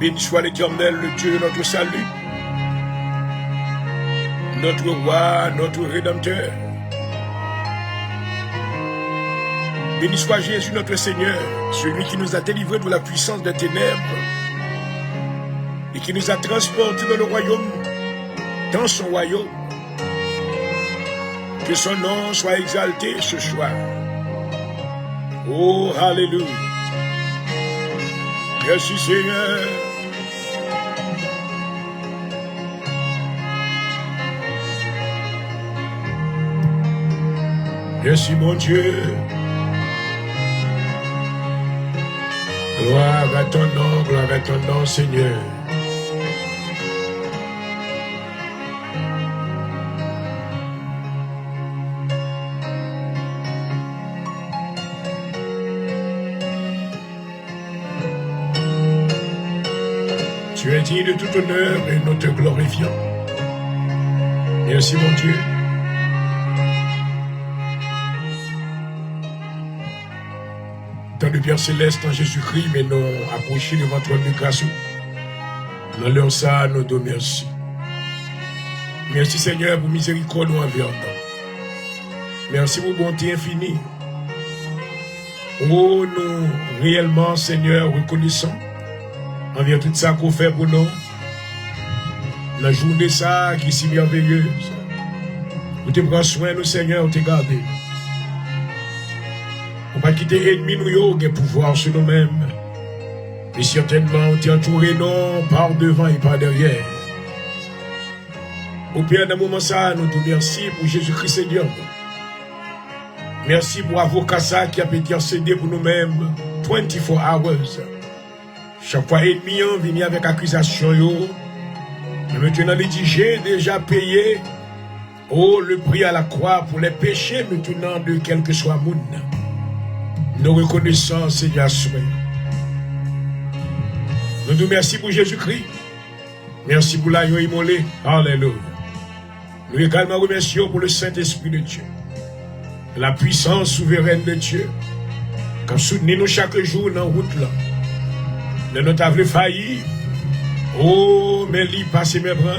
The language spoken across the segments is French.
Béni soit l'Éternel, le Dieu de notre salut, notre roi, notre rédempteur. Béni soit Jésus notre Seigneur, celui qui nous a délivrés de la puissance des ténèbres et qui nous a transportés dans le royaume, dans son royaume. Que son nom soit exalté ce soir. Oh, alléluia. Merci Seigneur. Merci mon Dieu. Gloire à ton nom, Seigneur. Tu es digne de tout honneur et nous te glorifions. Merci mon Dieu. Dans le Père Céleste, en Jésus-Christ, mais nous approchons devant toi de grâce. Dans leur ça, nous te merci. Merci Seigneur pour miséricorde envers nous. Merci pour bonté infinie. Oh, nous réellement, Seigneur, reconnaissons envers tout ça qu'on fait pour nous. La journée ça qui est si merveilleuse. Vous te prends soin, nous, Seigneur, te garder. On va quitter ennemi nous yo qui pouvoir sur nous-mêmes. Mais certainement, on t'est entouré non par devant et par derrière. Au Père, dans le moment ça, nous te remercions pour Jésus-Christ Seigneur. Merci pour l'avocat ça qui a pu intercéder pour nous-mêmes 24 hours. Chaque fois ennemi vient avec accusation yo. Mais maintenant j'ai déjà payé le prix à la croix pour les péchés maintenant de quel que soit le monde. Nous reconnaissons Seigneur. Nous nous remercions pour Jésus-Christ. Merci pour l'agneau immolé. Alléluia. Nous également remercions pour le Saint-Esprit de Dieu. La puissance souveraine de Dieu. Comme soutenez nous chaque jour dans la route là. De notre aveu failli. Oh, mais lui passe mes bras.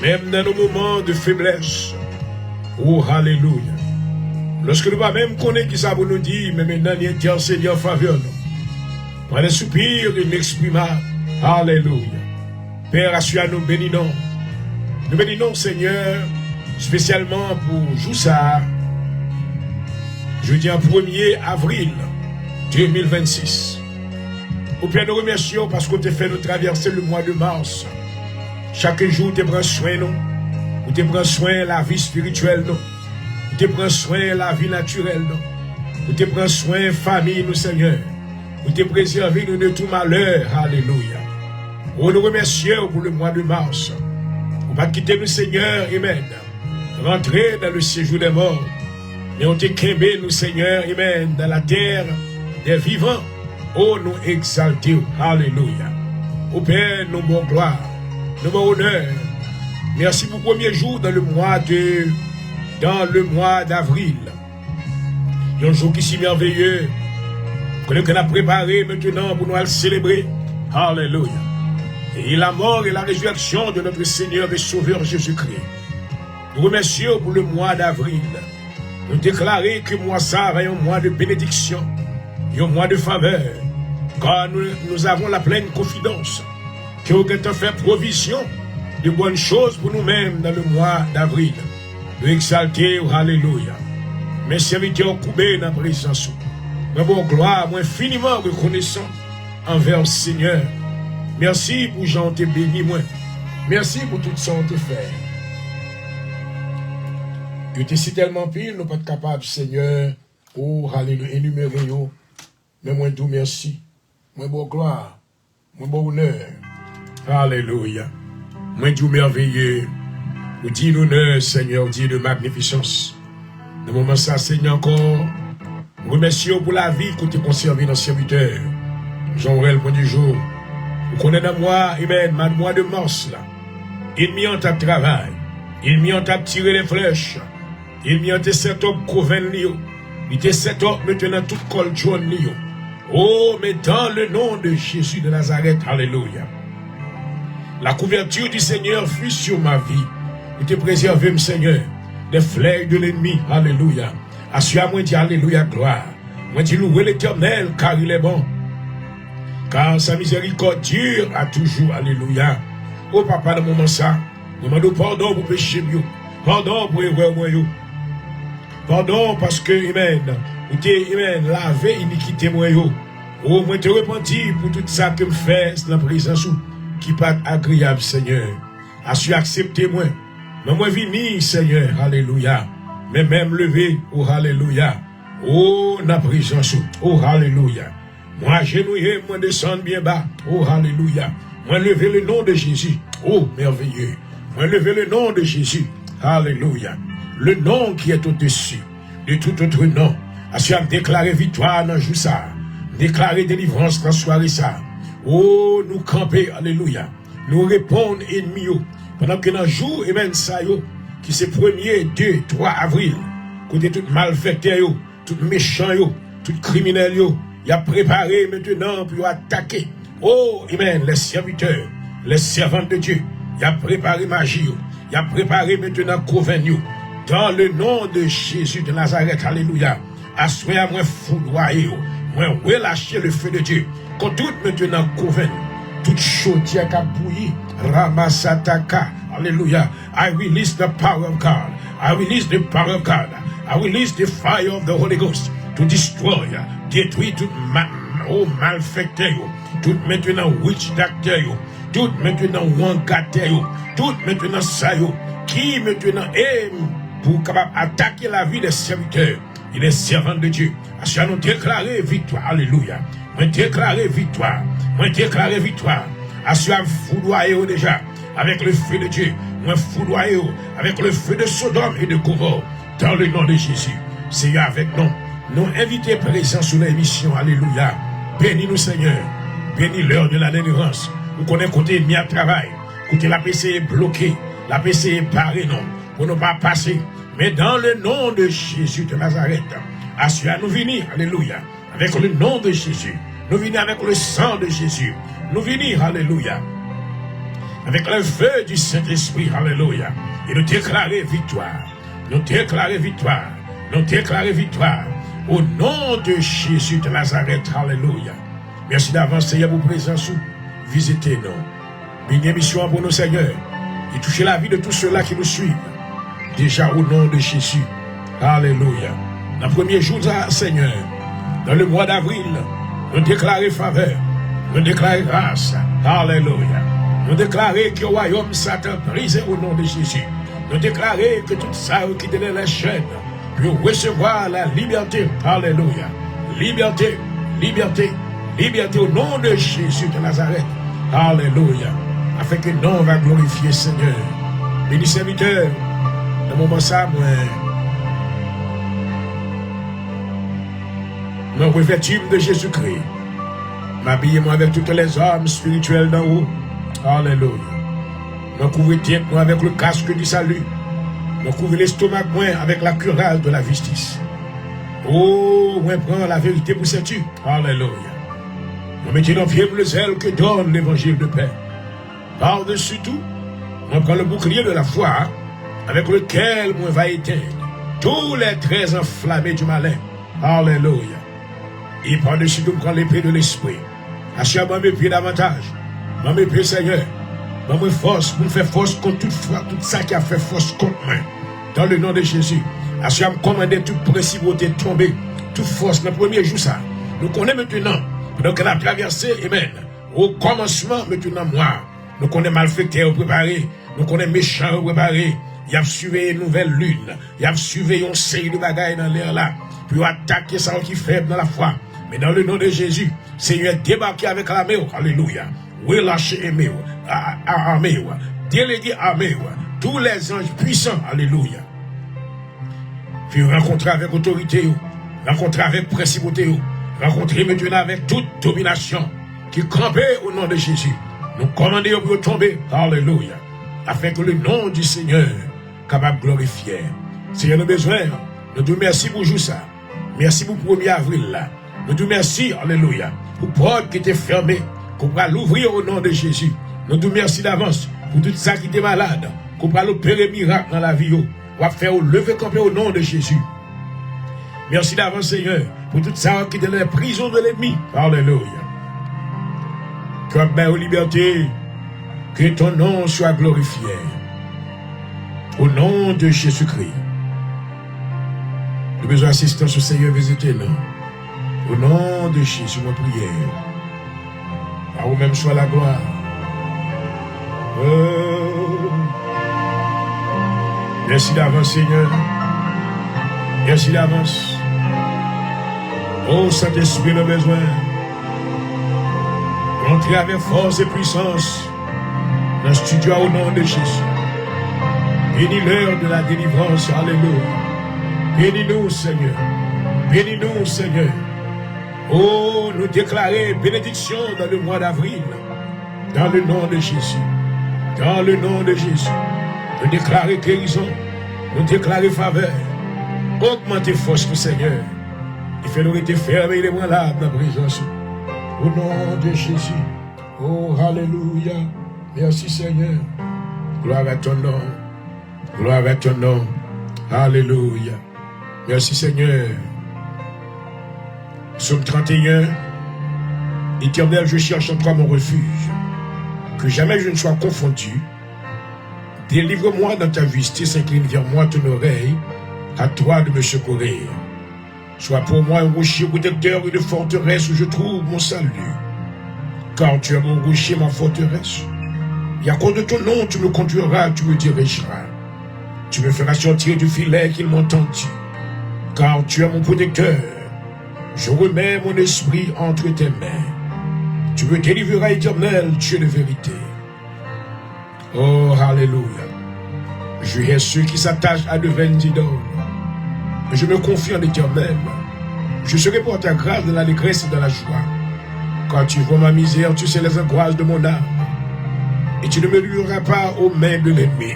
Même dans nos moments de faiblesse. Oh, alléluia. Lorsque nous ne même connaître qui ça pour nous dire, mais maintenant il intercède en faveur nous. Par des soupirs inexprimables. Alléluia. Père, assure nous bénissons. Nous bénissons Seigneur, spécialement pour Joussa. Jeudi 1er avril 2026. Au Père, nous remercions parce que tu as fait nous traverser le mois de mars. Chaque jour, tu prends soin de nous. Tu prends soin de la vie spirituelle. Tu prends soin de la vie naturelle. Tu prends soin de la famille, nous, Seigneur. Tu préserves nous de tout malheur. Alléluia. Nous remercions pour le mois de mars. On va quitter nous, Seigneur. Amen. Rentrer dans le séjour des morts. Mais on te quémé, nous, Seigneur. Amen. Dans la terre des vivants. Oh, nous exalter. Alléluia. Au Père, nous bon gloire. Nous bon honneur. Merci pour le premier jour dans le mois d'avril. Un jour qui est si merveilleux. Que nous avons préparé maintenant pour nous le célébrer. Alléluia. Et la mort et la résurrection de notre Seigneur et Sauveur Jésus-Christ. Nous remercions pour le mois d'avril. Nous déclarons que mois ça va un mois de bénédiction. Un mois de faveur. Car nous avons la pleine confidence que vous avez fait provision de bonnes choses pour nous-mêmes dans le mois d'avril. Nous exalter, alléluia. Mes serviteurs coupés dans la présence. Mais bon, gloire, moi infiniment reconnaissant envers le Seigneur. Merci pour Jean te béni, moi. Merci pour tout ça qu'on te fait. Tu es si tellement pile, nous ne sommes pas capables, Seigneur. Oh, alléluia, énumérer. Mais moi, tout merci. Moi, bon gloire. Moi, bon honneur. Alléluia. Moi, tout merveilleux. Nous dis l'honneur, Seigneur, Dieu de magnificence. Dans le moment ça, Seigneur, encore. Nous remercions pour la vie que tu as conservée dans ce serviteur. Jean-Aurel, point du jour. Vous connaissez dans moi, amen, ma mois de mars, là. Il m'y en tape travail. Il m'y en tape tirer les flèches. Il m'y en tape 7 hommes couvents, il était 7 hommes maintenant tout col jaune, Oh, mais dans le nom de Jésus de Nazareth, alléluia. La couverture du Seigneur fut sur ma vie. Il te préservé, Seigneur, des flèches de l'ennemi, alléluia. Assure-moi, dis alléluia, gloire. Moi, dis louer l'Éternel, car il est bon. Car sa miséricorde dure à toujours, alléluia. Oh, papa, dans le moment ça, nous demandons pardon pour péché, pardon pour erreur, pardon parce que, amen, ou t'es, amen, lavé iniquité, moi, oh, moi, te repentis pour tout ça que me fait dans la présence qui pas agréable, Seigneur. As-tu accepté, moi? Mais moi, vini, Seigneur, alléluia. Mais même levé, oh, alléluia. Oh, la présence, oh, alléluia. Moi, agenouillé, moi, descendre bien bas, oh, alléluia. Moi, lever le nom de Jésus, oh, merveilleux. Moi, lever le nom de Jésus, alléluia. Le nom qui est au-dessus de tout autre nom. As-tu déclaré victoire dans le jour ça? Déclarer délivrance dans la soirée ça. Oh, nous camper, alléluia. Nous répondre ennemis. Pendant que dans le jour, amen, ça yo, qui c'est 1er, 2, 3 avril, côté tout malfaiteur yo, tout méchant yo, tout criminel yo, il a préparé maintenant pour attaquer. Oh, amen, les serviteurs, les servantes de Dieu, il a préparé magie yo, il a préparé maintenant coven yo. Dans le nom de Jésus de Nazareth, alléluia. Assoyez moi foudroyer yo. Moi, relâchez le feu de Dieu. Quand tout maintenant couvert, toute chaudière qui a bouilli, Ramasataka, alléluia. I release the power of God. I release the power of God. I release the fire of the Holy Ghost to destroy, détruire tout malfecteur, tout maintenant witch doctor, tout maintenant wangateur, tout maintenant ça, qui maintenant aime pour capable attaquer la vie des serviteurs. Il est servant de Dieu. Assurez nous déclarer victoire. Alléluia. Moi déclarer victoire. Moi déclarer victoire. Assurez foudroyer déjà avec le feu de Dieu. Moi foudroyer avec le feu de Sodome et de Gomorrhe. Dans le nom de Jésus. Seigneur avec nous. Nous invitons présents sur l'émission. Alléluia. Bénis-nous Seigneur. Bénis l'heure de la délivrance. Nous connaissons côté ennemi à travail. Côté la PC est bloquée. La PC est barrée non. Pour ne pas passer. Mais dans le nom de Jésus de Nazareth, assurez nous venir, alléluia, avec le nom de Jésus. Nous venons avec le sang de Jésus. Nous venons, alléluia, avec le feu du Saint-Esprit, alléluia. Et nous déclarer victoire. Nous déclarer victoire. Nous déclarer victoire. Au nom de Jésus de Nazareth, alléluia. Merci d'avance, Seigneur, pour présence. Visitez-nous. Bénédiction pour nous, Seigneur. Et touchez la vie de tous ceux-là qui nous suivent. Déjà au nom de Jésus. Alléluia. Dans le premier jour, Seigneur, dans le mois d'avril, nous déclarons faveur, nous déclarons grâce. Alléluia. Nous déclarons que le royaume Satan brisé au nom de Jésus. Nous déclarons que tout ça qui tenait les chaînes pour recevoir la liberté. Alléluia. Liberté, liberté, liberté au nom de Jésus de Nazareth. Alléluia. Afin que nous on va glorifier Seigneur. Béni serviteur. Dans le moment ça, moi revêtime de Jésus-Christ. M'habille-moi avec toutes les armes spirituelles d'en haut. Alléluia. Me couvre tête moi avec le casque du salut. Me couvre l'estomac moi avec la cuirasse de la justice. Oh, moi prends la vérité pour ceinture. Alléluia. Me mettez dans pied le zèle que donne l'évangile de paix. Par-dessus tout, moi prends le bouclier de la foi, avec lequel moi va éteindre tous les traits enflammés du malin. Alléluia. Et par-dessus tout, prends l'épée de l'esprit. Assure-moi mes pieds davantage. Moi mes pieds, Seigneur. Moi mes forces, pour me faire force contre tout ça qui a fait force contre moi. Dans le nom de Jésus. Assure-moi commander toute principauté tomber, toute force. Dans le premier jour, ça. Nous connaissons maintenant. Donc, elle a traversé, amen. Au commencement, maintenant, moi. Nous connaissons malfecteurs préparés. Nous connaissons méchants préparés. Il a suivi une nouvelle lune. Il a suivi une série de bagailles dans l'air là. Pour attaquer ça qui est faible dans la foi. Mais dans le nom de Jésus, Seigneur, débarquez avec l'armée. Alléluia. Relâchez armée. Déléguez armée. Tous les anges puissants. Alléluia. Puis rencontrer avec autorité. Rencontrer avec principauté. Rencontrer maintenant avec toute domination. Qui campait au nom de Jésus. Nous commandons pour tomber. Alléluia. Afin que le nom du Seigneur capable de glorifier. Seigneur, nous avons besoin. Nous te remercions pour jour ça. Merci pour le 1er avril là. Nous te merci, alléluia, pour porte qui était fermée, qu'on va l'ouvrir au nom de Jésus. Nous te merci d'avance pour tout ça qui était malade, qu'on va l'opérer miracle dans la vie. On va faire lever camper au nom de Jésus. Merci d'avance, Seigneur, pour tout ça qui était dans la prison de l'ennemi. Alléluia. Que la liberté, que ton nom soit glorifié. Au nom de Jésus-Christ. Nous besoin d'assistance au Seigneur, visitez-nous. Au nom de Jésus, ma prière. À vous-même soit la gloire. Oh. Merci d'avance, Seigneur. Merci d'avance. Oh, Saint-Esprit, le besoin. Entrez avec force et puissance dans le studio au nom de Jésus. Bénis l'heure de la délivrance. Alléluia. Bénis-nous, Seigneur. Bénis-nous, Seigneur. Oh, nous déclarer bénédiction dans le mois d'avril. Dans le nom de Jésus. Dans le nom de Jésus. Nous déclarer guérison. Nous déclarer faveur. Augmentez force, le Seigneur. Il fait nous être fermés les bras là dans la présence. Au nom de Jésus. Oh, alléluia. Merci, Seigneur. Gloire à ton nom. Gloire à ton nom. Alléluia. Merci, Seigneur. Psaume 31. Éternel, je cherche en toi mon refuge. Que jamais je ne sois confondu. Délivre-moi dans ta justice, incline vers moi ton oreille. À toi de me secourir. Sois pour moi un rocher protecteur et de forteresse où je trouve mon salut. Car tu es mon rocher, ma forteresse. Et à cause de ton nom, tu me conduiras, tu me dirigeras. Tu me feras sortir du filet qu'ils m'ont tendu. Car tu es mon protecteur. Je remets mon esprit entre tes mains. Tu me délivreras, Éternel, tu es de vérité. Oh, alléluia. Je hais ceux qui s'attachent à de vaines idoles. Je me confie en l'Éternel. Je serai pour ta grâce dans l'allégresse et dans la joie. Quand tu vois ma misère, tu sais les angoisses de mon âme. Et tu ne me livreras pas aux mains de l'ennemi.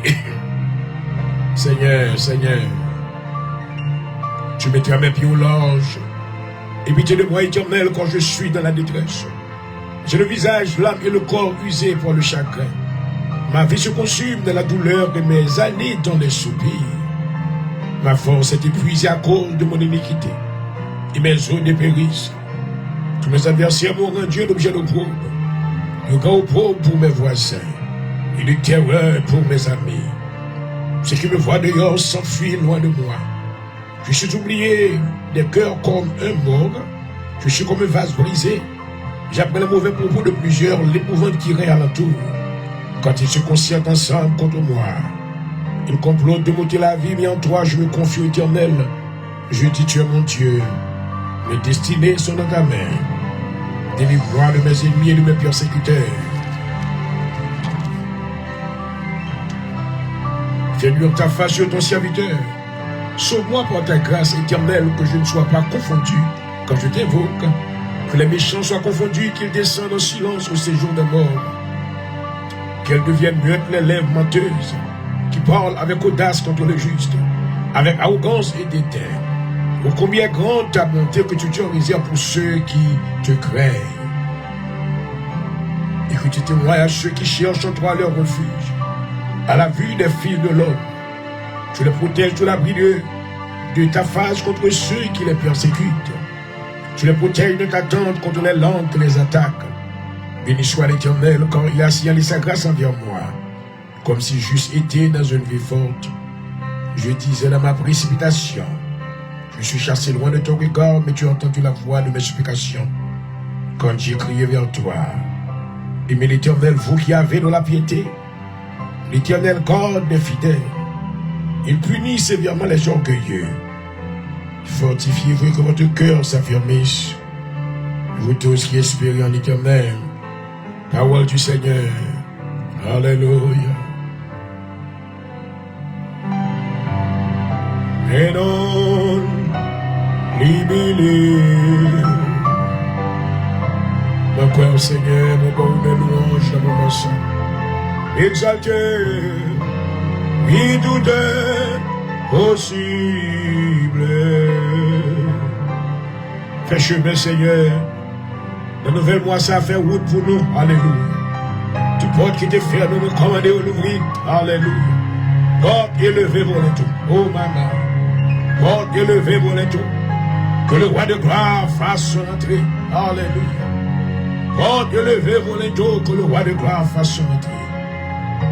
Seigneur, Seigneur, tu mettras mes pieds au large. Et pitié de moi, Éternel, quand je suis dans la détresse. J'ai le visage, l'âme et le corps usés par le chagrin. Ma vie se consume dans la douleur et mes années dans les soupirs. Ma force est épuisée à cause de mon iniquité. Et mes os dépérissent. Tous mes adversaires m'ont rendu l'objet d'opprobre. Le grand opprobre pour mes voisins. Et de terreur pour mes amis. Ceux qui me voient dehors s'enfuient loin de moi. Je suis oublié des cœurs comme un mort. Je suis comme un vase brisé. J'apprends les mauvais propos de plusieurs, l'épouvante qui règne alentour. Quand ils se concertent ensemble contre moi. Ils complotent de m'ôter la vie, mais en toi je me confie au Éternel. Je dis, tu es mon Dieu. Mes destinées sont dans ta main. Délivre-moi de mes ennemis et de mes persécuteurs. Fais luire ta face sur ton serviteur. Sauve-moi par ta grâce éternelle, que je ne sois pas confondu quand je t'invoque. Que les méchants soient confondus, qu'ils descendent en silence au séjour des morts. Qu'elles deviennent muettes les lèvres menteuses, qui parlent avec audace contre le juste, avec arrogance et dédain. Oh, combien grande ta bonté que tu tiens en réserve pour ceux qui te craignent. Et que tu témoignes à ceux qui cherchent en toi leur refuge. À la vue des fils de l'homme, tu les protèges de l'abri de ta face contre ceux qui les persécutent. Tu les protèges de ta tente contre les langues qui les attaquent. Béni soit l'Éternel quand il a signalé sa grâce envers moi, comme si j'eusse été dans une vie forte. Je disais dans ma précipitation, je suis chassé loin de ton regard, mais tu as entendu la voix de mes supplications. Quand j'ai crié vers toi, aimez l'Éternel, vous qui avez de la piété. L'Éternel garde les fidèles. Il punit sévèrement les orgueilleux. Fortifiez-vous que votre cœur s'affermisse. Vous tous qui espérez en l'Éternel. Parole du Seigneur. Alléluia. Et non, libéré. Mon cœur, Seigneur, mon corps, mes louanges, dans mon sang. Exalté, oui, tout est possible. Fais chemin, Seigneur. Le nouvel mois, ça fait route pour nous. Alléluia. Toute porte qui était fermée, nous commander ou l'ouvrir. Alléluia. Porte élevée pour les tout. Oh, maman. Porte élevée pour les tout. Que le roi de gloire fasse son entrée. Alléluia. Porte élevée pour les tout. Que le roi de gloire fasse son entrée.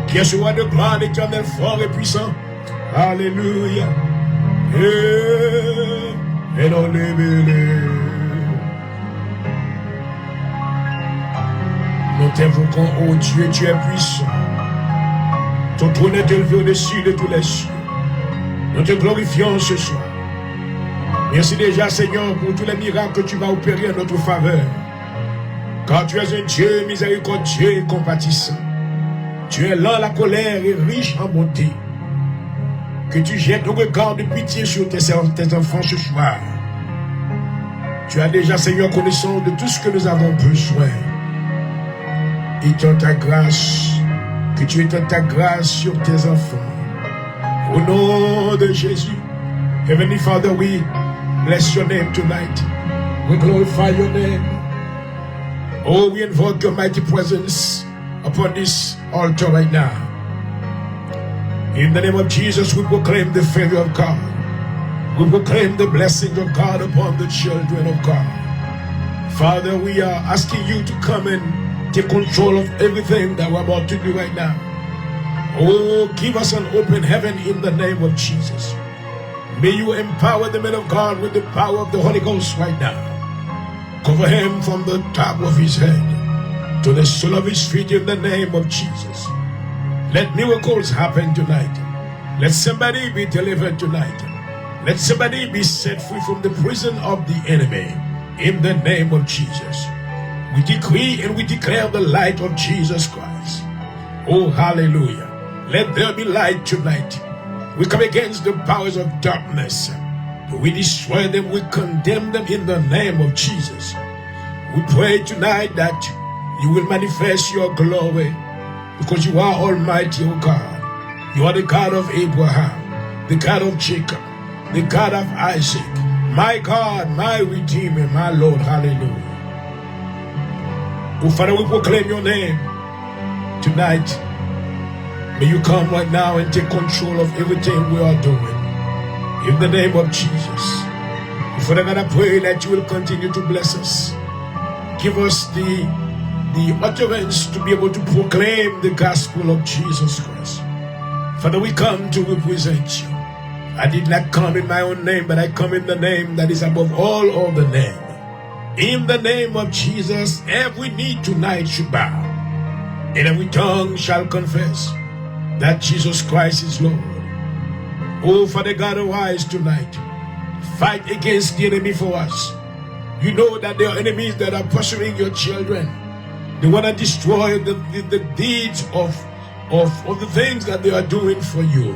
Qui est ce roi de gloire, l'Éternel fort et puissant. Alléluia. Et non les nous t'invoquons, oh Dieu, tu es puissant. Ton trône est élevé au-dessus de tous les cieux. Nous te glorifions ce soir. Merci déjà, Seigneur, pour tous les miracles que tu vas opérer en notre faveur. Car tu es un Dieu miséricordieux et compatissant. Tu es lent à la colère et riche en bonté. Que tu jettes un regard de pitié sur tes enfants ce soir. Tu as déjà, Seigneur, connaissance de tout ce que nous avons besoin. Étends ta grâce, que tu étends ta grâce sur tes enfants. Au nom de Jésus. Heavenly Father, we bless your name tonight. We glorify your name. Oh, we invoke your mighty presence upon this altar right now. In the name of Jesus, we proclaim the favor of God. We proclaim the blessing of God upon the children of God. Father, we are asking you to come and take control of everything that we're about to do right now. Oh, give us an open heaven in the name of Jesus. May you empower the man of God with the power of the Holy Ghost right now. Cover him from the top of his head to the sole of his feet in the name of Jesus. Let miracles happen tonight. Let somebody be delivered tonight. Let somebody be set free from the prison of the enemy in the name of Jesus. We decree and we declare the light of Jesus Christ. Oh, hallelujah. Let there be light tonight. We come against the powers of darkness. We destroy them, we condemn them in the name of Jesus. We pray tonight that you will manifest your glory because you are Almighty, O God. You are the God of Abraham, the God of Jacob, the God of Isaac. My God, my Redeemer, my Lord, hallelujah. Oh, Father, we proclaim your name tonight. May you come right now and take control of everything we are doing. In the name of Jesus. Father God, I pray that you will continue to bless us. Give us the utterance to be able to proclaim the gospel of Jesus Christ. Father, we come to represent you. I did not come in my own name, but I come in the name that is above all other name. In the name of Jesus, every knee tonight should bow, and every tongue shall confess that Jesus Christ is Lord. Oh, Father God, arise tonight. Fight against the enemy for us. You know that there are enemies that are pursuing your children. They want to destroy the deeds of the things that they are doing for you.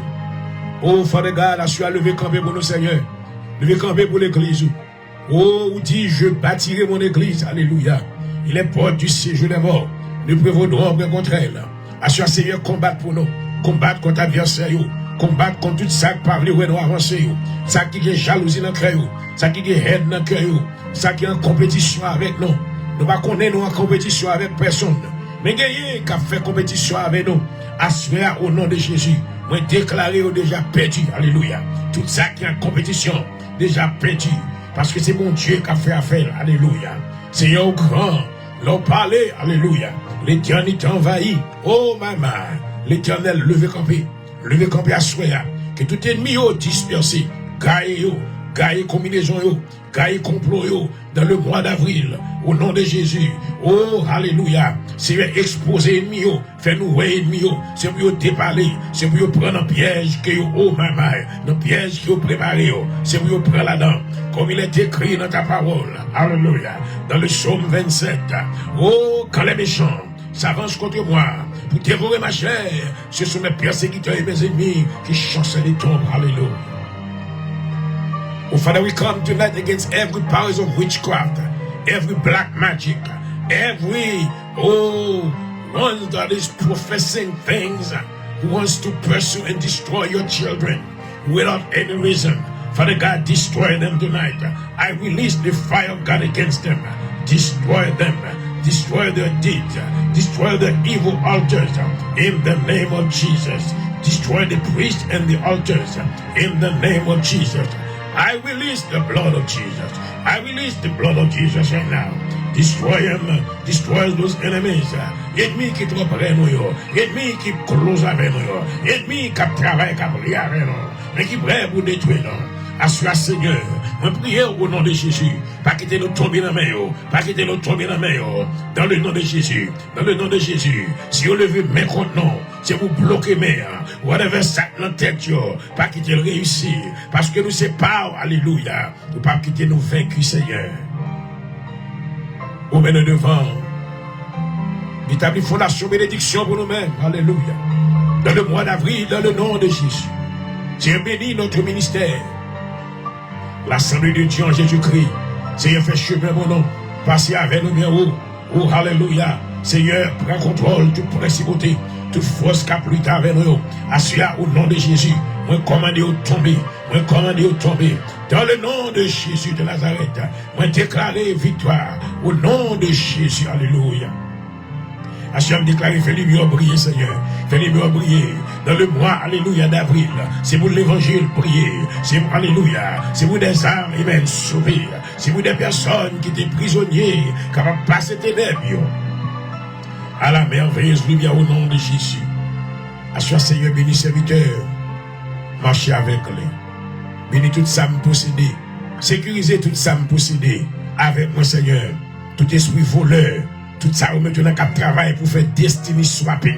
Oh, Father God, as tu as levé campé pour nous, Seigneur, levé campé pour l'église. Oh, dit, je bâtirai mon église. Alléluia. Il est porte du séjour des morts. Ne prévaudront pas contre elle. As tu as, Seigneur, combattre pour nous. Combattre contre l'adversaire. Combattre contre tout ça qui parle où nous avancer. Ça qui est jalousie dans le cœur. Ça qui est haine dans le cœur. Ça qui est en compétition avec nous. Nous ne connaissons pas en compétition avec personne. Mais il y a fait compétition avec nous. Assurer au nom de Jésus. Moi déclaré ou déjà perdu. Alléluia. Tout ça qui est en compétition, déjà perdu. Parce que c'est mon Dieu qui a fait affaire. Alléluia. Seigneur grand. L'on parlait. Alléluia. L'éternité envahit. Oh maman. L'éternel levé campé. Levé campé à soya. Que tout ennemi yo dispersé. Gaïe yo. Gaïe combinaison yo. Gaïe complot yo. Dans le mois d'avril. Au nom de Jésus. Oh, alléluia. Seigneur, exposer ennemi yo. Fais-nous voir ennemi yo. C'est pour yo déparler. C'est pour yo prendre un piège que yo, oh maman. Un piège que yo préparé yo. C'est pour yo prendre là-dedans. Comme il est écrit dans ta parole. Alléluia. Dans le psaume 27. Oh, quand les méchants s'avancent contre moi pour dévorer ma chair, ce sont mes persécuteurs et mes ennemis qui chancellent les tombes. Alléluia. Oh, Father, we come tonight against every powers of witchcraft, every black magic, every, one that is professing things, who wants to pursue and destroy your children without any reason. Father God, destroy them tonight. I release the fire of God against them. Destroy them. Destroy their deeds. Destroy the evil altars in the name of Jesus. Destroy the priests and the altars in the name of Jesus. I release the blood of Jesus. I release the blood of Jesus right now. Destroy them. Destroy those enemies. Ennemi qui trop près nous yo. Ennemi qui close avec nous yo. Ennemi qui travaille, qui prie avec nous. Mais qui prêt pour détruire nous. Assure Seigneur, je prie au nom de Jésus, pas quitter nous tomber dans la main, pas quitter nous tomber dans la main, dans le nom de Jésus, dans le nom de Jésus. Si vous levez main contre nous, si vous bloquez main, whatever ça dans tête, pas quitter le réussir, parce que nous c'est pas, alléluia, nous pas quitter nous vaincus, Seigneur. Vous menez devant, établir fondation, bénédiction pour nous-mêmes, alléluia. Dans le mois d'avril, dans le nom de Jésus, Dieu bénit notre ministère. L'Assemblée de Dieu en Jésus-Christ. Seigneur, fais chemin, mon nom. Passez avec nous bien haut. Oh, alléluia. Seigneur, prends contrôle toute principauté, toute force qui a plus tard avec nous. Assure au nom de Jésus. Moi, commandez au tomber. Moi, commandez au tomber. Dans le nom de Jésus de Nazareth. Moi, déclarer victoire. Au nom de Jésus. Alléluia. Hachem déclaré, fais lumière briller, Seigneur. Fais lumière briller. Dans le mois, alléluia, d'avril. C'est pour l'évangile briller. C'est pour, alléluia. C'est pour des âmes, amen, sauvées. C'est pour des personnes qui étaient prisonniers, capables de passer ténèbres. À la merveilleuse lumière au nom de Jésus. Hachem, Seigneur, bénis serviteurs. Marchez avec les. Bénis toute ça me posséder. Sécurisez toute ça me posséder. Avec moi, Seigneur. Tout esprit voleur. Tout ça, vous mettez dans le travail pour faire destiny swapping.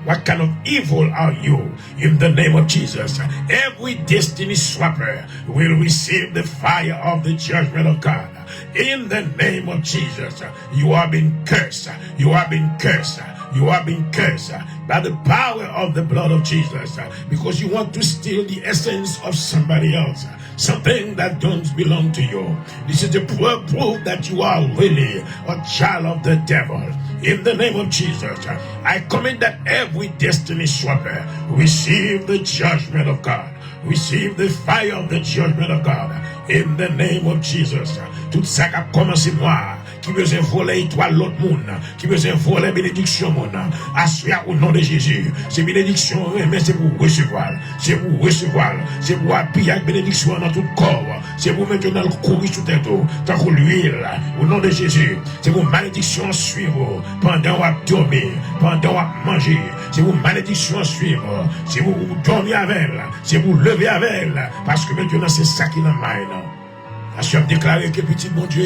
What kind of evil are you? In the name of Jesus, every destiny swapper will receive the fire of the judgment of God. In the name of Jesus, you are being cursed. You are being cursed. You are being cursed by the power of the blood of Jesus, because you want to steal the essence of somebody else, something that don't belong to you. This is the proof that you are really a child of the devil. In the name of Jesus, I command that every destiny swapper receive the judgment of God. Receive the fire of the judgment of God. In the name of Jesus. Tout ça qui a commencé moi, qui besoin voler étoile l'autre monde, qui besoin voler bénédiction monde, assure au nom de Jésus. C'est bénédiction, mais c'est pour recevoir. C'est pour recevoir. C'est pour appuyer avec bénédiction dans tout corps. C'est pour mettre dans le courir sous tête, tant que l'huile, au nom de Jésus. C'est pour malédiction suivre pendant qu'on dormir, pendant qu'on manger. C'est pour malédiction suivre. C'est pour dormir avec elle. C'est pour lever avec elle. Parce que maintenant c'est ça qui est dans le main. Hachem déclaré que petit bon Dieu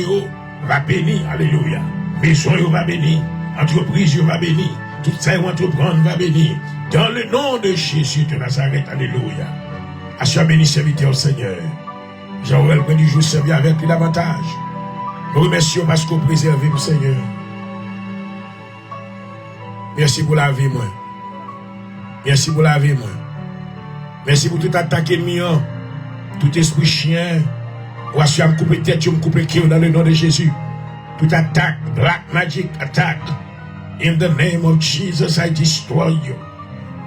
va bénir, alléluia. Maison va bénir, entreprise va bénir, tout ça entreprendre va bénir. Dans le nom de Jésus de Nazareth, alléluia. Hachem bénit serviteur Seigneur. Jean-Noël du jour servir avec lui davantage. Nous remercions parce qu'on préserve vous Seigneur. Merci pour la vie moi. Merci pour la vie moi. Merci pour tout attaque ennemi, tout esprit chien. Voici, me couper tête, je me couper cœur dans le nom de Jésus. Tout attaque, black magic attack. In the name of Jesus, I destroy you.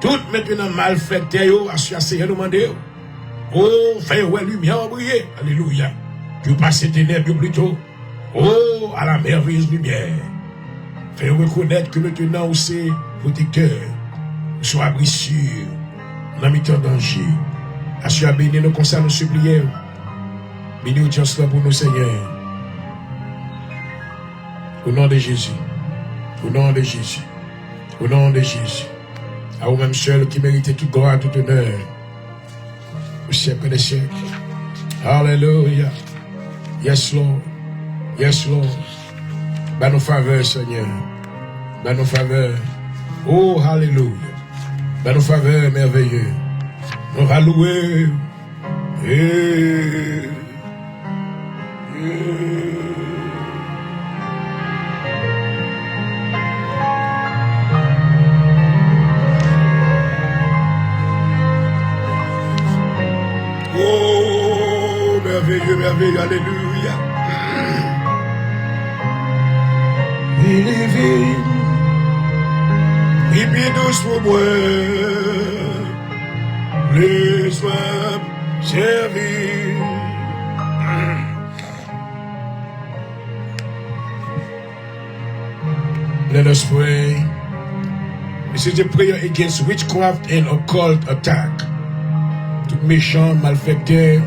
Tout maintenant malfaiteur, associé nous demander. Oh, fais ouais lumière briller. Alléluia. Tu passes ténèbres plutôt. Oh, à la merveilleuse lumière. Fais reconnaître que maintenant où c'est protecteur. Sois abri sûr. Dans mis en danger. Assure béni nous comme ça nous supplions. Bénis audience là pour nous, Seigneur. Au nom de Jésus. Au nom de Jésus. Au nom de Jésus. À vous-même seul qui méritez toute gloire, tout honneur. Au siècle des siècles. Alléluia. Yes, Lord. Yes, Lord. Bah nos faveurs, Seigneur. Bah nos faveurs. Oh, Alléluia. Bah nos faveurs merveilleux. On va louer. Oh, merveilleux, merveilleux, alléluia. Believe il douce pour moi. Les soins, servir. Let us pray. This is a prayer against witchcraft and occult attack. Tout méchant, malfaiteur,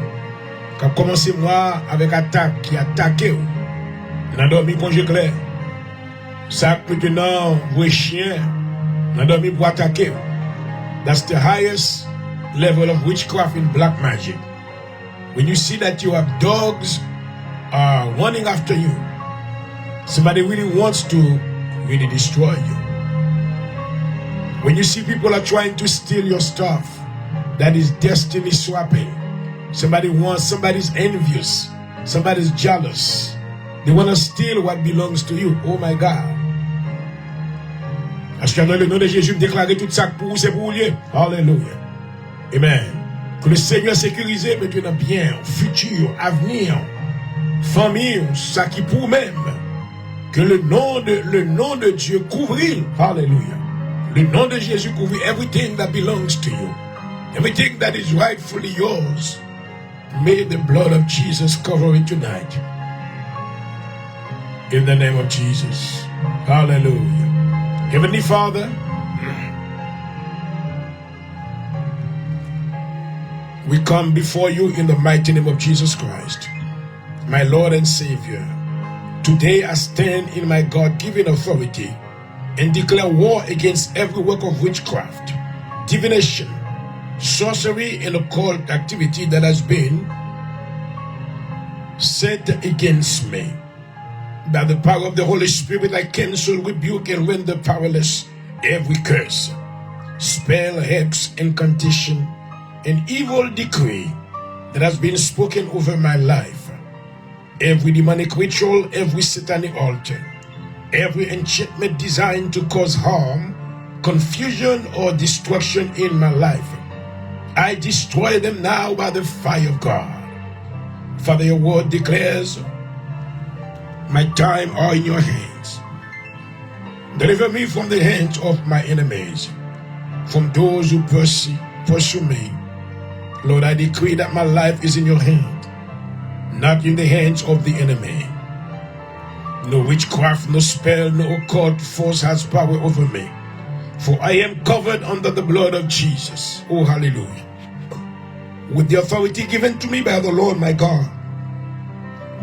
qui a commencé moi avec attaque, qui a attaqué ou. N'a dormi pour clair. Ça maintenant, vous chien, n'a dormi pour attaquer. That's the highest level of witchcraft in black magic. When you see that you have dogs running after you, somebody really wants to really destroy you. When you see people are trying to steal your stuff, that is destiny swapping. Somebody's envious, somebody's jealous. They want to steal what belongs to you. Oh my God. Parce que dans le nom de Jésus, me déclarer tout ça pour vous, c'est pour vous. Alléluia. Amen. Que le Seigneur sécurise maintenant bien, futur, avenir, famille, ça qui pour même. Que le nom de Dieu couvre. Alléluia. Le nom de Jésus couvre everything that belongs to you. Everything that is rightfully yours. May the blood of Jesus cover it tonight. In the name of Jesus. Hallelujah. Heavenly Father, we come before you in the mighty name of Jesus Christ, my Lord and Savior. Today I stand in my God-given authority and declare war against every work of witchcraft, divination, sorcery, and occult activity that has been set against me. By the power of the Holy Spirit, I cancel, rebuke, and render powerless every curse, spell, hex, incantation, and evil decree that has been spoken over my life. Every demonic ritual, every satanic altar, every enchantment designed to cause harm, confusion, or destruction in my life, I destroy them now by the fire of God. Father, your word declares, my time are in your hands. Deliver me from the hands of my enemies, from those who pursue me. Lord, I decree that my life is in your hand, not in the hands of the enemy. No witchcraft, no spell, no occult force has power over me, for I am covered under the blood of Jesus. Oh, hallelujah. With the authority given to me by the Lord my God,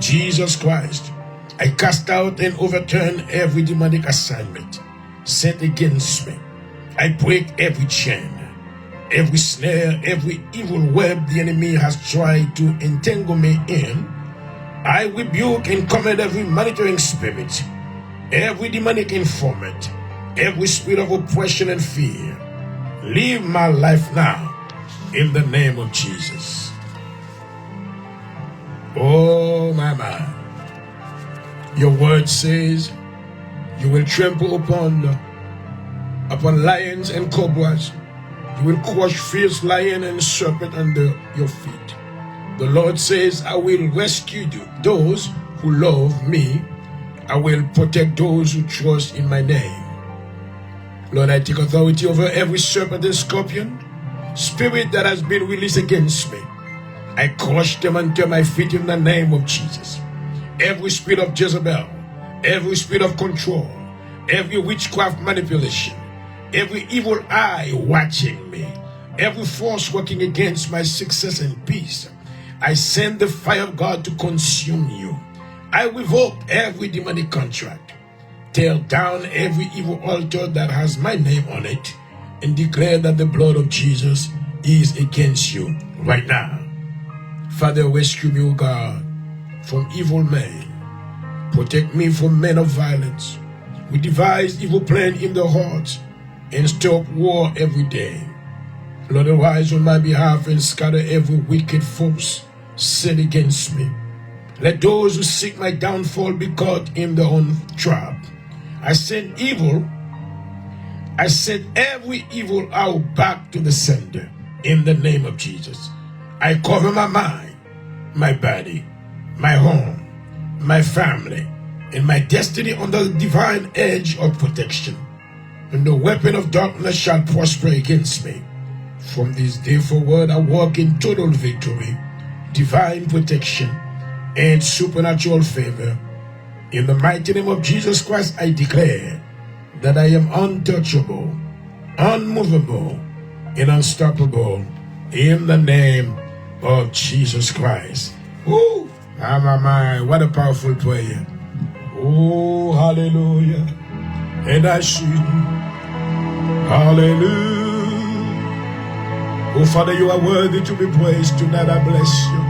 Jesus Christ, I cast out and overturn every demonic assignment set against me. I break every chain, every snare, every evil web the enemy has tried to entangle me in. I rebuke and command every monitoring spirit, every demonic informant, every spirit of oppression and fear. Leave my life now in the name of Jesus. Oh, my. Your word says you will trample upon lions and cobras. You will crush fierce lion and serpent under your feet. The Lord says, I will rescue those who love me. I will protect those who trust in my name. Lord, I take authority over every serpent and scorpion, spirit that has been released against me. I crush them under my feet in the name of Jesus. Every spirit of Jezebel, every spirit of control, every witchcraft manipulation, every evil eye watching me, every force working against my success and peace, I send the fire of God to consume you. I revoke every demonic contract, tear down every evil altar that has my name on it, and declare that the blood of Jesus is against you right now. Father, rescue me, O God, from evil men. Protect me from men of violence who devise evil plan in their hearts and stir up war every day. Lord, arise on my behalf and scatter every wicked force set against me. Let those who seek my downfall be caught in their own trap. I send every evil out back to the sender in the name of Jesus. I cover my mind, my body, my home, my family, and my destiny under the divine edge of protection. And no weapon of darkness shall prosper against me. From this day forward, I walk in total victory, divine protection, and supernatural favor. In the mighty name of Jesus Christ, I declare that I am untouchable, unmovable, and unstoppable in the name of Jesus Christ. Oh, my, what a powerful prayer. Oh, hallelujah. And I sing, hallelujah. Oh, Father, you are worthy to be praised. Tonight I bless you.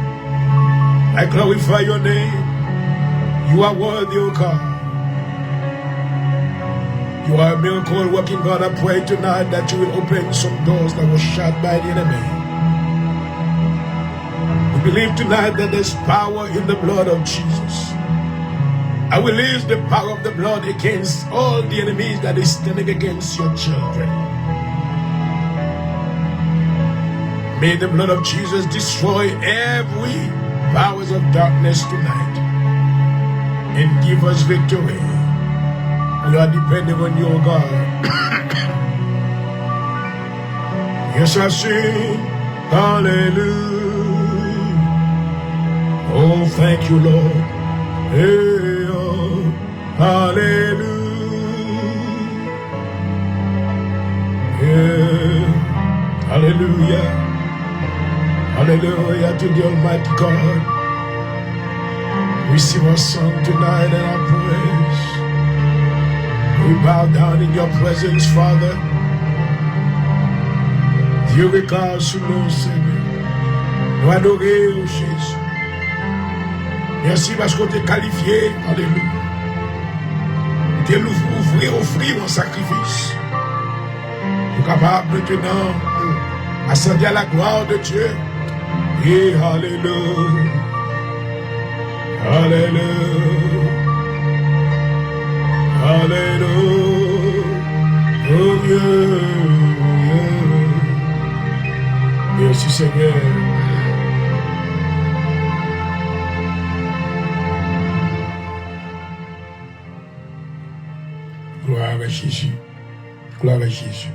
I glorify your name. You are worthy, oh God. You are a miracle working God. I pray tonight that you will open some doors that were shut by the enemy. We believe tonight that there's power in the blood of Jesus. I will release the power of the blood against all the enemies that is standing against your children. May the blood of Jesus destroy every powers of darkness tonight and give us victory. We are depending on you, God. Yes, I sing hallelujah. Oh, thank you, Lord. Hey, oh, hallelujah. Yeah, hallelujah. Hallelujah to the Almighty God. Receive our song tonight and our praise. We bow down in your presence, Father. Dieu regarde sur nous, Seigneur. Nous adorons Jésus. Merci parce qu'on t'est qualifié. Alléluia. Tu t'es offrir un sacrifice. Nous sommes capables maintenant d'ascender à la gloire de Dieu. Et alléluia. Alléluia. Alléluia. Oh yeah. Merci Seigneur. Gloire à Jésus. Gloire à Jésus.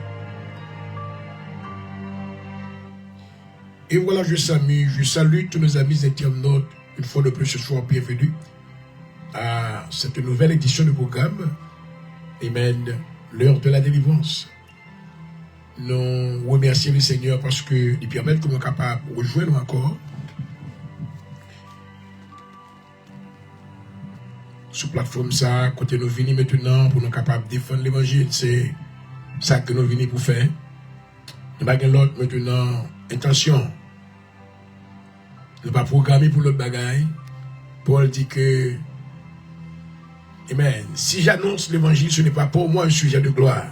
Et voilà, je salue tous nos amis internautes une fois de plus ce soir. Bienvenue à cette nouvelle édition du programme. Amen. L'heure de la délivrance. Nous remercions le Seigneur parce que il permet que nous sommes capables de rejoindre encore sur plateforme ça, côté nous venons maintenant pour nous capables de défendre l'évangile. C'est ça que nous venons pour faire. Nous n'avons pas l'autre maintenant intention. Nous pas programmer pour l'autre bagaille. Paul dit que amen. Si j'annonce l'évangile, ce n'est pas pour moi un sujet de gloire.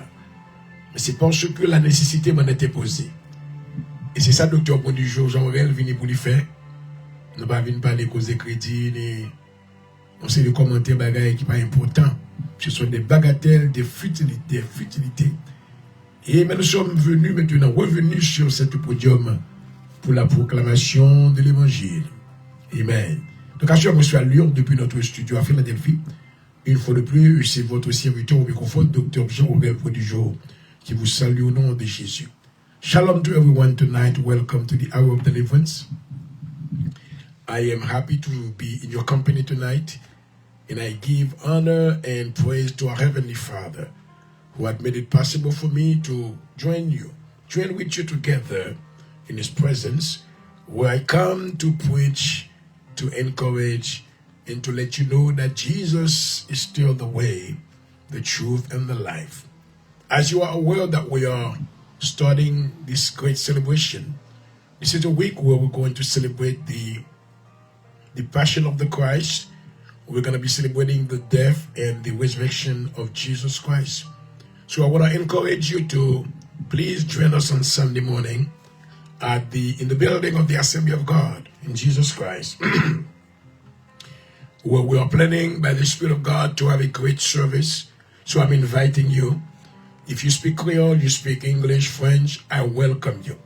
Mais c'est parce que la nécessité m'en était posée. Et c'est ça, docteur Bon du jour, Jean-Aurel, venu pour lui faire. Nous ne venons pas parler cause de crédit, ni on sait les commentaires bagailles qui sont pas importants. Ce sont des bagatelles, des futilités. Et nous sommes venus maintenant, revenus sur cet podium pour la proclamation de l'évangile. Amen. Donc, à ce moment, je suis à Lyon depuis notre studio à Philadelphie. Une fois de plus, c'est votre serviteur au microphone, docteur Jean-Aurel Prodijo, qui vous salue au nom de Jésus. Shalom to everyone tonight. Welcome to the hour of deliverance. I am happy to be in your company tonight, and I give honor and praise to our Heavenly Father, who had made it possible for me to join with you together in His presence, where I come to preach, to encourage, and to let you know that Jesus is still the way, the truth, and the life. As you are aware that we are starting this great celebration, this is a week where we're going to celebrate the Passion of the Christ. We're going to be celebrating the death and the resurrection of Jesus Christ. So I want to encourage you to please join us on Sunday morning in the building of the Assembly of God in Jesus Christ, where we are planning by the Spirit of God to have a great service. So I'm inviting you. If you speak Creole, you speak English, French, I welcome you.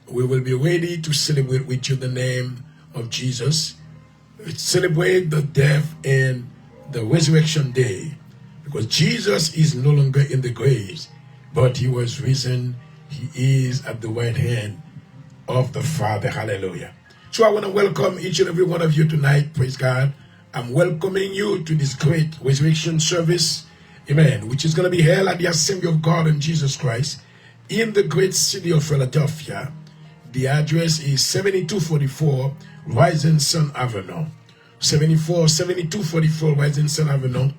We will be ready to celebrate with you the name of Jesus. Celebrate the death and the resurrection day. Because Jesus is no longer in the grave, but He was risen. He is at the right hand of the Father. Hallelujah. So I want to welcome each and every one of you tonight. Praise God. I'm welcoming you to this great resurrection service, amen, which is going to be held at the Assembly of God in Jesus Christ in the great city of Philadelphia. The address is 7244 Rising Sun Avenue. 7244 Rising Sun Avenue,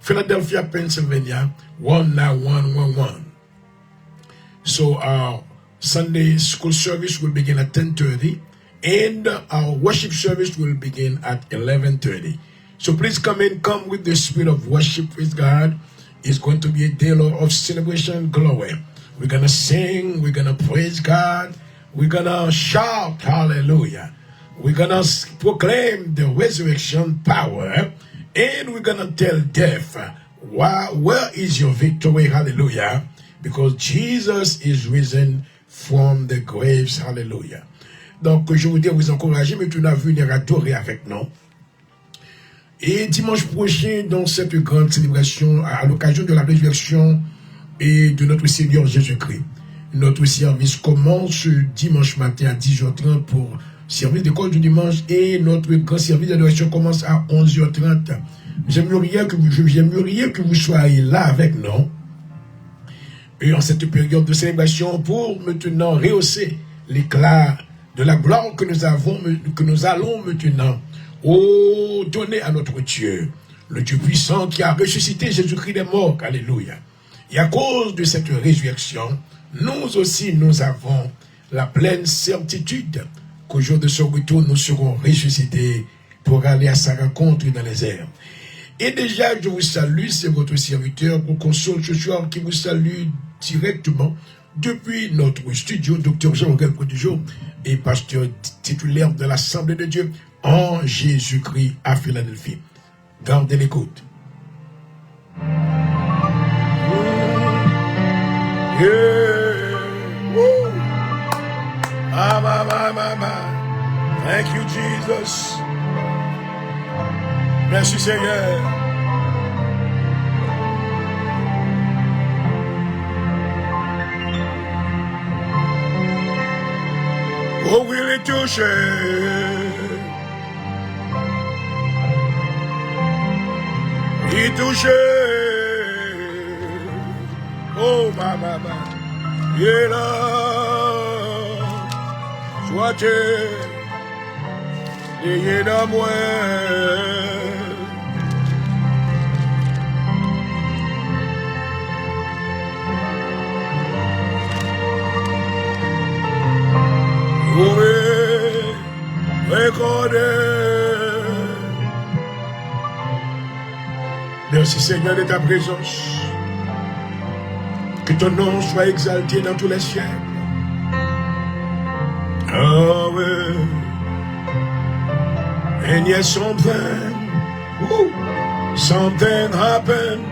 Philadelphia, Pennsylvania, 19111. So our Sunday school service will begin at 10:30. And our worship service will begin at 11:30. So please come with the spirit of worship. Praise God. It's going to be a day of celebration, glory. We're going to sing. We're going to praise God. We're going to shout, hallelujah. We're going to proclaim the resurrection power. And we're going to tell death, where is your victory, hallelujah. Because Jesus is risen from the graves, hallelujah. Donc, je voudrais vous encourager maintenant à venir adorer avec nous. Et dimanche prochain, dans cette grande célébration, à l'occasion de la résurrection et de notre Seigneur Jésus-Christ, notre service commence dimanche matin à 10h30 pour service d'école du dimanche et notre grand service d'adoration commence à 11h30. J'aimerais que vous soyez là avec nous et en cette période de célébration pour maintenant rehausser l'éclat de la gloire que nous allons maintenant donner à notre Dieu, le Dieu puissant qui a ressuscité Jésus-Christ des morts. Alléluia. Et à cause de cette résurrection, nous aussi, nous avons la pleine certitude qu'au jour de son retour, nous serons ressuscités pour aller à sa rencontre dans les airs. Et déjà, je vous salue, c'est votre serviteur pour console ce soir qui vous salue directement depuis notre studio, Dr. Jean-Auguste Prodigeau et pasteur titulaire de l'Assemblée de Dieu en Jésus-Christ à Philadelphie. Gardez l'écoute. Thank you, Jesus. Merci, Seigneur. Oh oui, il est touché. Il est touché. Oh, ma. Il est là. Sois-tu. Il est dans moi. Merci Seigneur de ta présence. Que ton nom soit exalté dans tous les siècles. Oh oui. And yet something happened.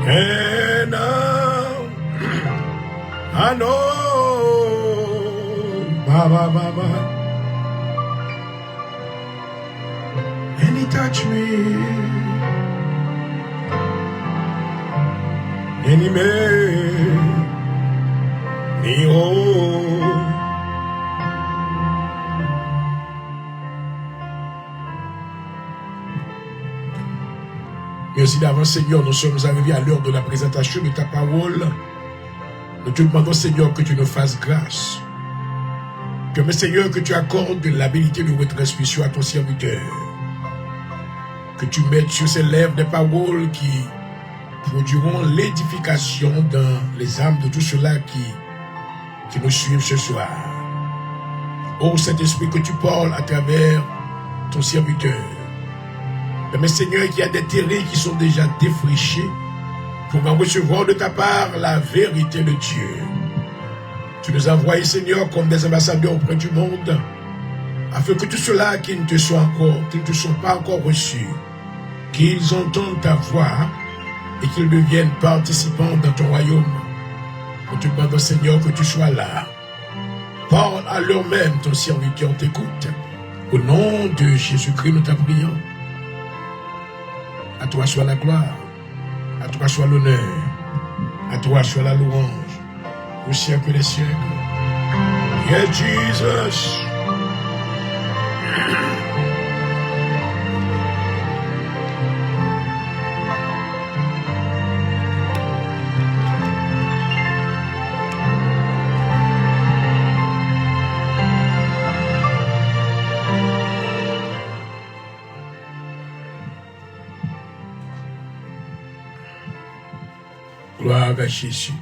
And now I know. Baba. And he touched me. And he made me whole. Merci d'avance, Seigneur. Nous sommes arrivés à l'heure de la présentation de ta parole. Nous te demandons, Seigneur, que tu nous fasses grâce. Que, mais Seigneur, que tu accordes l'habilité de retransmission à ton serviteur. Que tu mettes sur ses lèvres des paroles qui produiront l'édification dans les âmes de tous ceux-là qui nous suivent ce soir. Ô Saint-Esprit, que tu parles à travers ton serviteur. Mais Seigneur, qu'il y a des terrains qui sont déjà défrichés pour recevoir de ta part la vérité de Dieu. Tu nous as envoyés, Seigneur, comme des ambassadeurs auprès du monde, afin que tous ceux-là qui ne te sont pas encore reçus, qu'ils entendent ta voix et qu'ils deviennent participants dans ton royaume. Nous te demandons, Seigneur, que tu sois là. Parle à l'heure même, ton serviteur t'écoute. Au nom de Jésus-Christ, nous t'en prions. À toi soit la gloire, à toi soit l'honneur, à toi soit la louange, au siècle des siècles. Yeah, Jesus. Gloire à Jésus.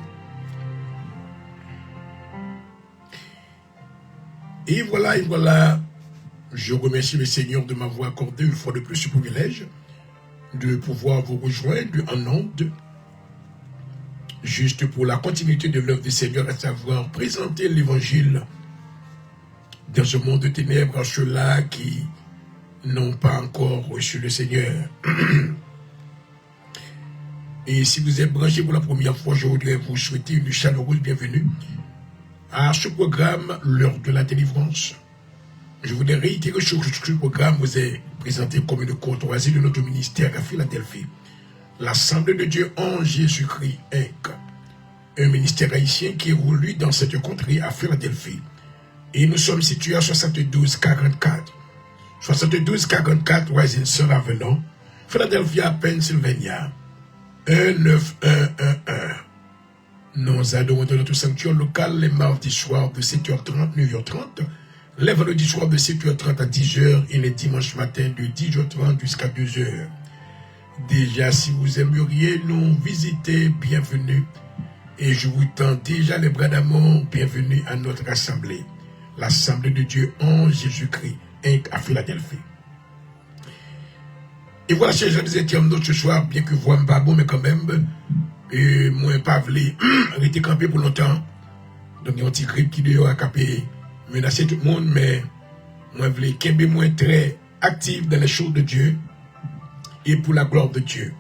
Et voilà, je remercie le Seigneur de m'avoir accordé une fois de plus ce privilège de pouvoir vous rejoindre en ondes, juste pour la continuité de l'œuvre du Seigneur, à savoir présenter l'évangile dans ce monde de ténèbres à ceux-là qui n'ont pas encore reçu le Seigneur. Et si vous êtes branché pour la première fois, je voudrais vous souhaiter une chaleureuse bienvenue à ce programme, l'heure de la délivrance. Je voudrais réitérer que ce programme vous est présenté comme une courtoisie de notre ministère à Philadelphie, l'Assemblée de Dieu en Jésus-Christ Inc., un ministère haïtien qui évolue dans cette contrée à Philadelphie. Et nous sommes situés à 7244. 7244 Rising Avenue, Philadelphia, Pennsylvania, 19111. Nous adorons dans notre sanctuaire local les mardis soirs de 7h30, 9h30, les vendredis soirs de 7h30 à 10h et les dimanches matins de 10h30 jusqu'à 2h. Déjà, si vous aimeriez nous visiter, bienvenue. Et je vous tends déjà les bras d'amour, bienvenue à notre assemblée, l'Assemblée de Dieu en Jésus-Christ à Philadelphie. Et voilà, chers gens, étions ce soir, bien que vous ne pas bon, mais quand même, moi, pas voulu rester campé pour longtemps. Donc, il y a un petit grippe qui doit campé, menacer tout le monde, mais moi, je voulais qu'il moi très actif dans les choses de Dieu et pour la gloire de Dieu.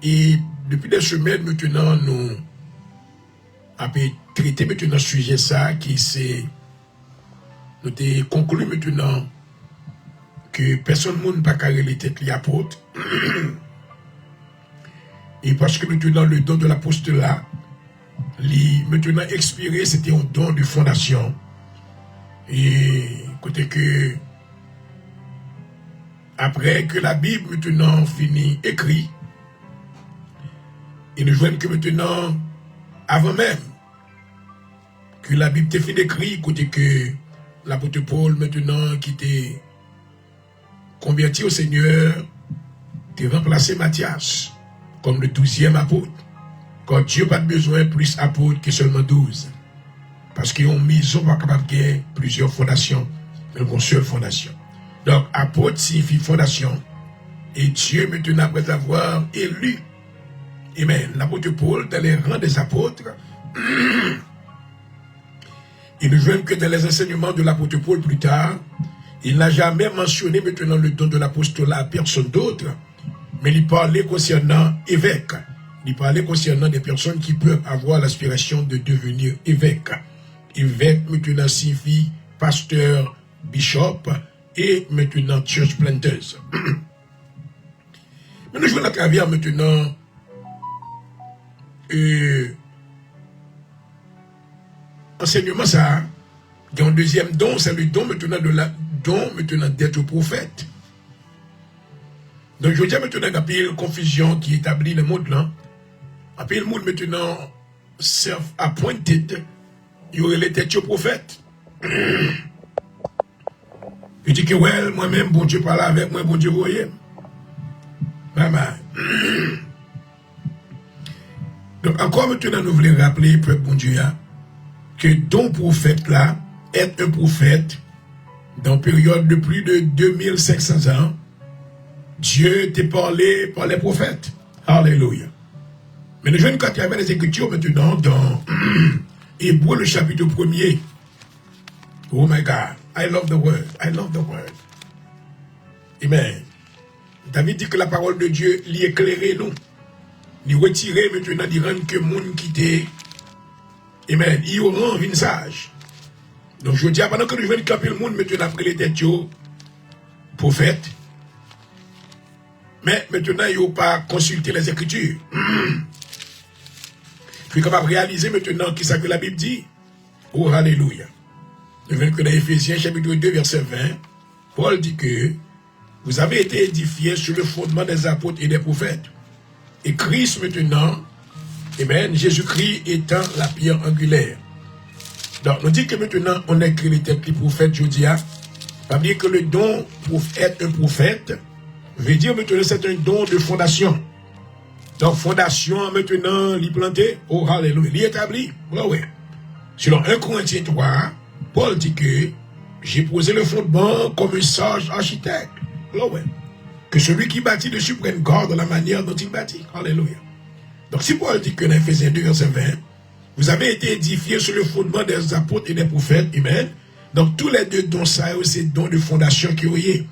Et depuis des semaines, maintenant, nous avons traité maintenant un sujet ça qui s'est, nous avons conclu maintenant que personne ne peut pas carrer les têtes les apôtres. Et parce que maintenant le don de l'apostolat, maintenant expiré, c'était un don de fondation. Et côté que, après que la Bible maintenant finit écrit, il nous joignent que maintenant, avant même que la Bible était finie écrit, côté que l'apôtre Paul maintenant qui était converti au Seigneur, de remplacer Matthias comme le 12e apôtre. Quand Dieu n'a pas besoin plus d'apôtres que seulement 12. Parce qu'ils ont mis, ils sont pas capables de gagner plusieurs fondations, mais une seule fondation. Donc, apôtre signifie fondation. Et Dieu, maintenant, après avoir élu, amen, l'apôtre Paul dans les rangs des apôtres, il ne joue que dans les enseignements de l'apôtre Paul plus tard, il n'a jamais mentionné maintenant le don de l'apostolat à personne d'autre, mais il parlait concernant évêque. Il parlait concernant des personnes qui peuvent avoir l'aspiration de devenir évêque. Évêque maintenant signifie pasteur, bishop et maintenant church planters. Mais nous jouons à travers maintenant enseignement ça. Il y a un deuxième don, c'est le don maintenant de la don maintenant d'être prophète. Donc je veux dire maintenant qu'il y a pile confusion qui établit le monde là. Un pile monde maintenant self-appointed, il y aurait les têtes prophètes. Je dis que ouais, moi-même, bon Dieu parle avec moi, bon Dieu voyait. Maman. Donc encore maintenant nous voulons rappeler, peuple bon Dieu, que ton prophète là est un prophète dans une période de plus de 2500 ans. Dieu t'a parlé par les prophètes. Alléluia. Mais nous jouons quand il y avait les Écritures maintenant dans Hébreux le chapitre 1er. Oh my God, I love the word, I love the word. Amen. David dit que la parole de Dieu l'y éclairer nous. L'y retirer maintenant, l'y rendre que le monde quitte. Amen. Il aura un sage. Donc je dis, pendant que nous venons camper le monde, maintenant après les têtes, prophètes. Mais maintenant, il n'y a pas consulté les Écritures. Puis capable de réaliser maintenant qui ça que la Bible dit. Oh, alléluia. Nous venons que dans Éphésiens chapitre 2, verset 20, Paul dit que vous avez été édifiés sur le fondement des apôtres et des prophètes. Et Christ maintenant, amen, Jésus-Christ étant la pierre angulaire. Donc, nous dit que maintenant, on écrit les têtes des prophètes, je dis, pas bien que le don pour être un prophète, veut dire maintenant c'est un don de fondation. Donc, fondation, maintenant, l'y planter, oh, alléluia, l'y établi, ouais. Selon 1 Corinthiens 3, Paul dit que j'ai posé le fondement comme un sage architecte, ouais. Que celui qui bâtit dessus prenne garde de la manière dont il bâtit, alléluia. Donc, si Paul dit que dans Éphésiens 2, verset 20, vous avez été édifiés sur le fondement des apôtres et des prophètes, amen. Donc, tous les deux dons, ça, c'est dons de fondation qui est.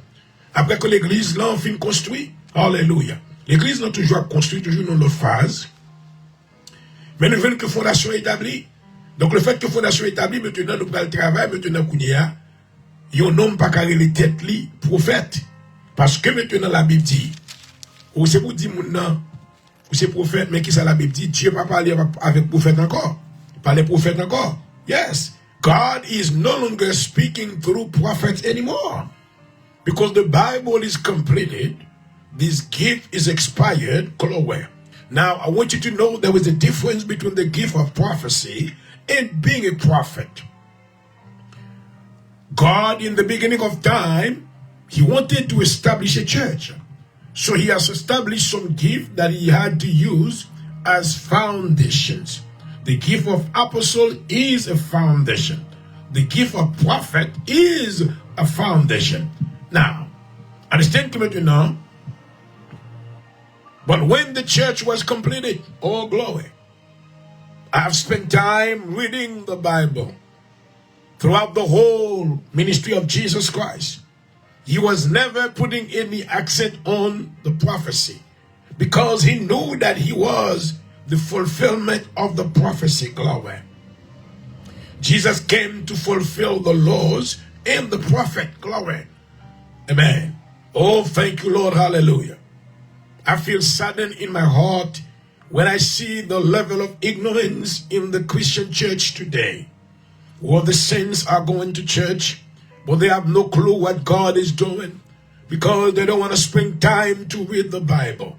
Après que l'église, là, on finit construit, alléluia. L'église n'a toujours construit, toujours dans notre phase. Mais nous voulons que fondation établie. Donc, le fait que fondation établie, maintenant, nous prenons le travail, maintenant, Kounia, yon nomme pas carré les têtes li, prophète. Parce que maintenant, la Bible dit, ou c'est pour dire, maintenant, ou c'est prophète, mais qui ça la Bible dit, Dieu va parler avec prophète encore. Il parle prophète encore. Yes. God is no longer speaking through prophets anymore. Because the Bible is completed, this gift is expired, Now, I want you to know there is a difference between the gift of prophecy and being a prophet. God, in the beginning of time, he wanted to establish a church. So he has established some gift that he had to use as foundations. The gift of apostle is a foundation. The gift of prophet is a foundation. Now, understand maintenant. But when the church was completed, oh glory, I have spent time reading the Bible throughout the whole ministry of Jesus Christ. He was never putting any accent on the prophecy because he knew that he was the fulfillment of the prophecy, glory. Jesus came to fulfill the laws and the prophet, glory. Amen. Oh, thank you, Lord. Hallelujah. I feel saddened in my heart when I see the level of ignorance in the Christian church today. All the saints are going to church, but they have no clue what God is doing because they don't want to spend time to read the Bible.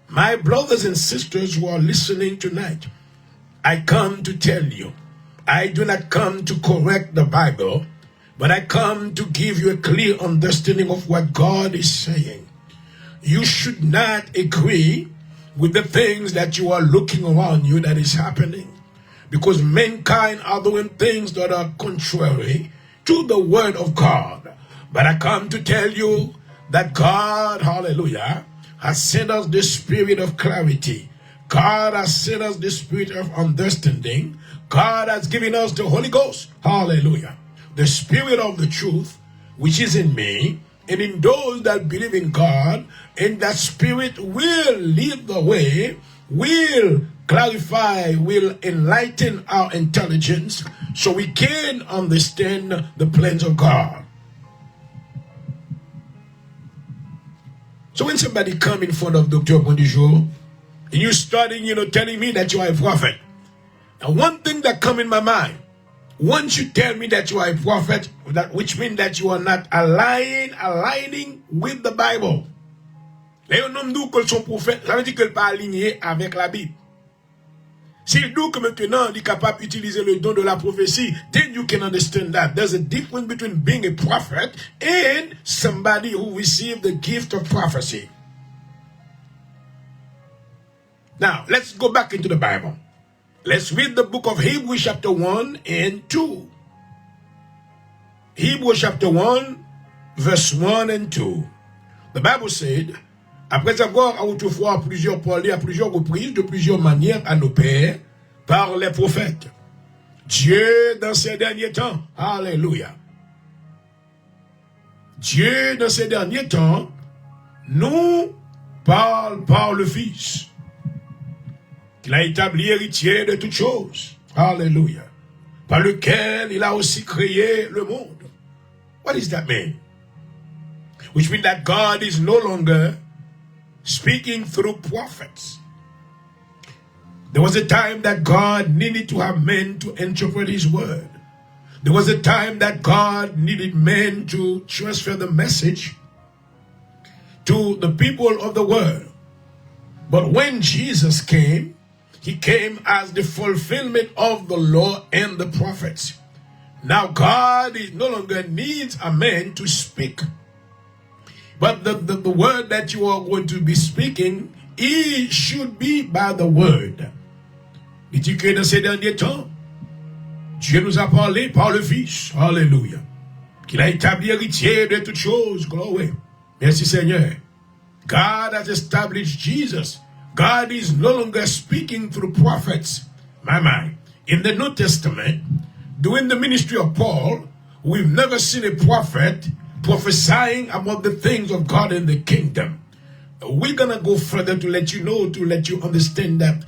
My brothers and sisters who are listening tonight, I come to tell you, I do not come to correct the Bible, but I come to give you a clear understanding of what God is saying. You should not agree with the things that you are looking around you that is happening, because mankind are doing things that are contrary to the word of God. But I come to tell you that God, hallelujah, has sent us the spirit of clarity. God has sent us the spirit of understanding. God has given us the Holy Ghost, hallelujah, the spirit of the truth, which is in me, and in those that believe in God, and that spirit will lead the way, will clarify, will enlighten our intelligence so we can understand the plans of God. So when somebody come in front of Dr. Bondijour, and you're starting, telling me that you are a prophet, now one thing that come in my mind, once you tell me that you are a prophet, which means that you are not aligning with the Bible. Là, on nomme nous que son prophète, ça veut dire qu'il n'est pas aligné avec la Bible. S'il dit que maintenant il est capable d'utiliser le don de la prophétie, then you can understand that. There's a difference between being a prophet and somebody who received the gift of prophecy. Now, let's go back into the Bible. Let's read the book of Hebrews chapter 1 and 2. Hebrews chapter 1, verse 1 and 2. The Bible said, après avoir autrefois parlé à plusieurs reprises, de plusieurs manières à nos pères, par les prophètes, Dieu dans ces derniers temps, alléluia, Dieu dans ces derniers temps, nous parle par le Fils, qu'il a établi héritier de toutes choses, alléluia, par lequel il a aussi créé le monde. What does that mean? Which means that God is no longer speaking through prophets. There was a time that God needed to have men to interpret his word. There was a time that God needed men to transfer the message to the people of the world. But when Jesus came, he came as the fulfillment of the law and the prophets. Now God no longer needs a man to speak. But the word that you are going to be speaking, it should be by the word. Dit-il que dans ces derniers temps, Dieu nous a parlé par le Fils, alléluia, qu'il a établi héritier de toutes choses, gloire. Merci Seigneur. God has established Jesus. God is no longer speaking through prophets. My. In the New Testament, during the ministry of Paul, we've never seen a prophet prophesying about the things of God in the kingdom. We're going to go further to let you know, to let you understand that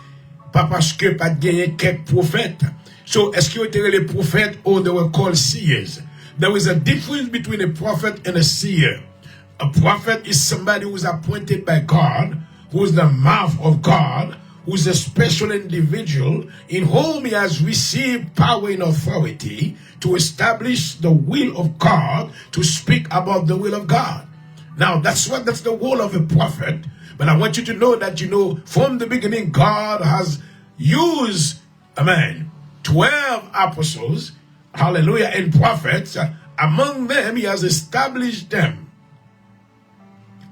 pas parce que pas gagné quelques prophètes. So, est-ce qu'ils étaient les prophètes or they were called seers? There is a difference between a prophet and a seer. A prophet is somebody who is appointed by God, who is the mouth of God, who is a special individual in whom he has received power and authority to establish the will of God, to speak about the will of God. Now, that's the role of a prophet. But I want you to know that, from the beginning, God has used, 12 apostles, hallelujah, and prophets. Among them, he has established them